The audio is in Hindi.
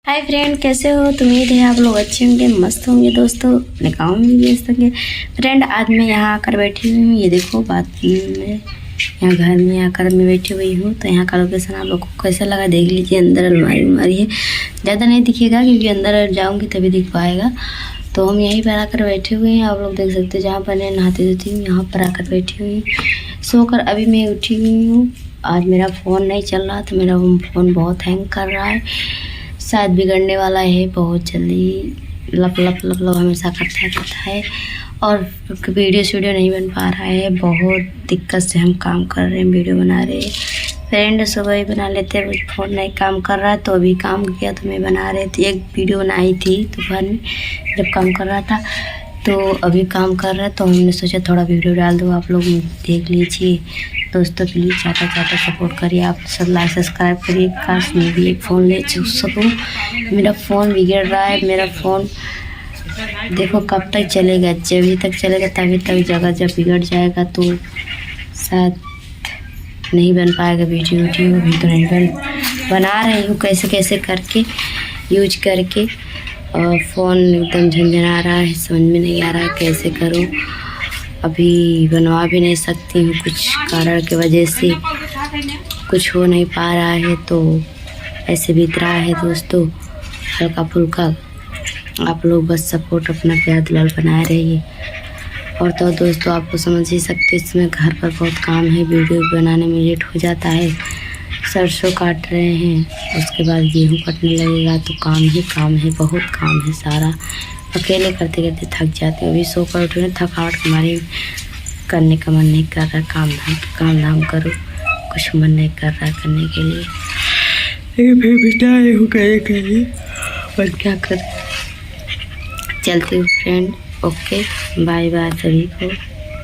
हाय फ्रेंड, कैसे हो? तो उम्मीद है आप लोग अच्छे होंगे, मस्त होंगे दोस्तों, अपने काम में भी व्यस्त होंगे। फ्रेंड, आज मैं यहाँ आकर बैठी हुई हूँ। ये देखो बाथरूम में, यहाँ घर में आकर मैं बैठी हुई हूँ। तो यहाँ का लोकेशन आप लोग को कैसा लगा देख लीजिए। अंदर अलमारी है, ज़्यादा नहीं दिखेगा क्योंकि अंदर जाऊँगी तभी दिख पाएगा। तो हम यहीं पर आकर बैठे हुए हैं, आप लोग देख सकते हैं। जहाँ पर मैं नहाती धोती हूँ यहाँ पर आकर बैठी हुई हूँ। सोकर अभी मैं उठी हुई हूँ। आज मेरा फ़ोन नहीं चल रहा, तो मेरा फ़ोन बहुत हैंग कर रहा है, शायद बिगड़ने वाला है बहुत जल्दी। लप लप लप लप हमेशा करता रहता है और वीडियो नहीं बन पा रहा है। बहुत दिक्कत से हम काम कर रहे हैं, वीडियो बना रहे हैं। फ्रेंड, सुबह ही बना लेते हैं, फ़ोन नहीं काम कर रहा है तो अभी काम किया तो मैं बना रही थी। एक वीडियो बनाई थी दोपहर में जब काम कर रहा था, तो अभी काम कर रहा है तो हमने सोचा थोड़ा वीडियो डाल दो, आप लोग देख लीजिए। दोस्तों प्लीज़ ज़्यादा सपोर्ट करिए, आप सब लाइक सब्सक्राइब करिए। काश मैं भी एक फ़ोन ले सकूँ। मेरा फ़ोन बिगड़ रहा है। मेरा फ़ोन देखो कब तक चलेगा, जब तक चलेगा तभी तक जगह। जब बिगड़ जाएगा तो शायद नहीं बन पाएगा वीडियो। अभी तो नहीं बना रही हूँ कैसे कैसे करके यूज करके। और फ़ोन एकदम झंझना रहा है, समझ में नहीं आ रहा है कैसे करूँ। अभी बनवा भी नहीं सकती हूँ, कुछ कारण की वजह से कुछ हो नहीं पा रहा है, तो ऐसे बीत रहा है दोस्तों हल्का फुल्का। आप लोग बस सपोर्ट अपना प्यार दुलार बनाए रहिए। और तो दोस्तों आपको समझ ही सकते, इसमें घर पर बहुत काम है, वीडियो बनाने में लेट हो जाता है। सरसों काट रहे हैं, उसके बाद गेहूँ कटने लगेगा, तो काम है, बहुत काम है सारा। अकेले करते करते थक जाते हैं। अभी सो कर उठे, थकावट हमारी करने का मन नहीं कर रहा। काम धाम करो, कुछ मन नहीं कर रहा करने के लिए। लेकिन फिर बिता रही हूँ कहीं और क्या कर। चलती हूँ फ्रेंड, ओके, बाय बाय सभी को।